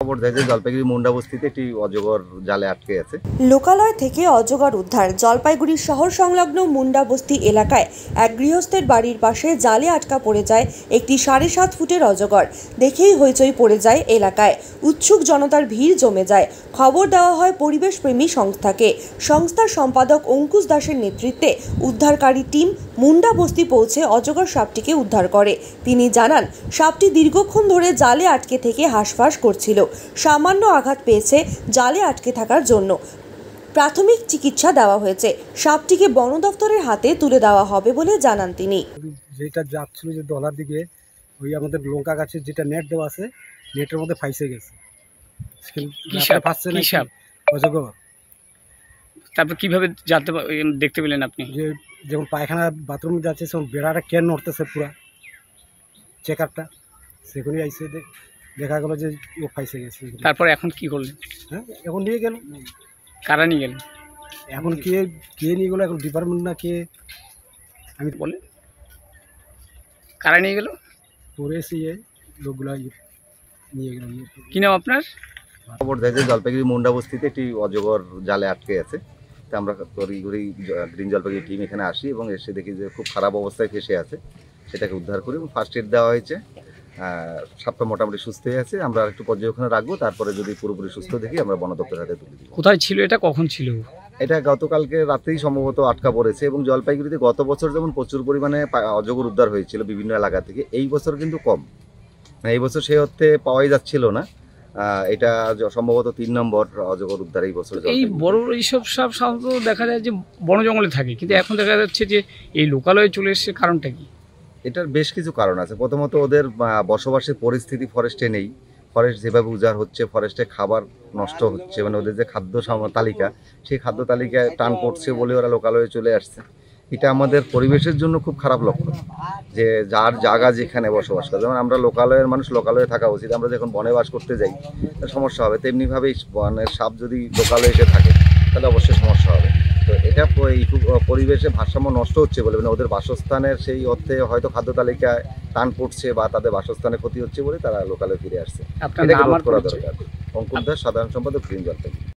খবর দেয় যে জলপাইগুড়ি মুন্ডা বস্তিতে একটি অজগর জালে আটকে আছে। লোকালয় থেকে অজগর উদ্ধার। জলপাইগুড়ি শহর সংলগ্ন মুন্ডা বস্তি এলাকায় এক গৃহস্থের বাড়ির পাশে জালে আটকা পড়ে যায় একটি 7.5 ফুটের অজগর। দেখেই হইচই পড়ে যায় এলাকায়। উৎসুক জনতার ভিড় জমে যায়। খবর দেওয়া হয় পরিবেশ প্রেমী সংস্থাকে। সংস্থার সম্পাদক অঙ্কুশ দাসের নেতৃত্বে উদ্ধারকারী টিম মুন্ডা বস্তি পৌঁছে অজগর সাপটিকে উদ্ধার করে। তিনি জানান, সাপটি দীর্ঘক্ষণ ধরে জালে আটকে থেকে হাঁসফাঁস করছিল। সামান্য আঘাত পেয়েছে জালে আটকে থাকার জন্য। প্রাথমিক চিকিৎসা দেওয়া হয়েছে। সাপটিকে বন দফতরের হাতে তুলে দেওয়া হবে বলে জানান তিনি। যেটা যাচ্ছিল যে দলার দিকে, ওই আমাদের লঙ্কা গাছের যেটা নেট দেওয়া আছে, নেটের মধ্যে ফাইসে গেছে। অজগর। তারপর কিভাবে দেখতে পেলেন আপনি? যে যেমন পায়খানা বাথরুমে যাচ্ছে, সেমন বেড়াটা কেন নড়তেছে পুরা চেকআপটা, সেখানে আইসে দেখা গেল যে ও ফাইসে গেছে। তারপর এখন কি করলেন? হ্যাঁ, এখন নিয়ে গেল। কারা নিয়ে গেলেন? এখন কে নিয়ে গেলো, এখন ডিপার্টমেন্ট না কে আমি বলে কারা নিয়ে গেল? পরে এসে লোকগুলো নিয়ে গেল। কি নাম আপনার? খবর দেয় যে জলপাইগুড়ি মুন্ডা বস্তিতে একটি অজগর জালে আটকে আছে। তা আমরা তড়িঘড়ি গ্রিন জলপাইগুড়ি টিম এখানে আসি এবং এসে দেখি যে খুব খারাপ অবস্থায় ফেসে আছে। সেটাকে উদ্ধার করি এবং ফার্স্ট এড দেওয়া হয়েছে। সাপটা মোটামুটি সুস্থ হয়ে আছে। আমরা একটু পর্যবেক্ষণে রাখবো, তারপরে যদি পুরোপুরি সুস্থ দেখি আমরা বন দপ্তরের হাতে তুলে দিই। কোথায় ছিল এটা, কখন ছিল? এটা গতকালকে রাতেই সম্ভবত আটকা পড়েছে এবং জলপাইগুড়িতে গত বছর যেমন প্রচুর পরিমাণে অজগর উদ্ধার হয়েছিল বিভিন্ন এলাকা থেকে, এই বছর কিন্তু কম। এই বছর সেই অর্থে পাওয়াই যাচ্ছিল না। এটা সম্ভবত 3 নম্বর অজগর উদ্ধার এই বছর। এই বড় এইসব সাপ সাধারণত দেখা যায় যে বন জঙ্গলে থাকে, কিন্তু এখন দেখা যাচ্ছে যে এই লোকালয়ে চলে এসছে। কারণটা কি? এটার বেশ কিছু কারণ আছে। প্রথমত ওদের বসবাসের পরিস্থিতি ফরেস্টে নেই। ফরেস্ট যেভাবে উজাড় হচ্ছে, ফরেস্টে খাবার নষ্ট হচ্ছে, মানে ওদের যে খাদ্য তালিকা, সেই খাদ্য তালিকায় টান পড়ছে বলে ওরা লোকালয়ে চলে আসছে। এটা আমাদের পরিবেশের জন্য খুব খারাপ লক্ষণ যে যার জায়গা যেখানে বসবাস করে, যেমন আমরা লোকালয়ের মানুষ লোকালয়ে থাকা উচিত। আমরা যখন বনে বাস করতে যাই সমস্যা হবে, তেমনিভাবেই বনের সাপ যদি লোকালয়ে এসে থাকে তাহলে অবশ্যই সমস্যা হবে। তো এটা এই পরিবেশে ভারসাম্য নষ্ট হচ্ছে বলে, মানে ওদের বাসস্থানের সেই অর্থে হয়তো খাদ্য তালিকায় টান পড়ছে বা তাদের বাসস্থানে ক্ষতি হচ্ছে বলে তারা লোকালয়ে ফিরে আসছে। এটাকে রোধ করা দরকার। অঙ্কুশ দাস, সাধারণ সম্পাদক, গ্রিন জলপাইগুড়ি।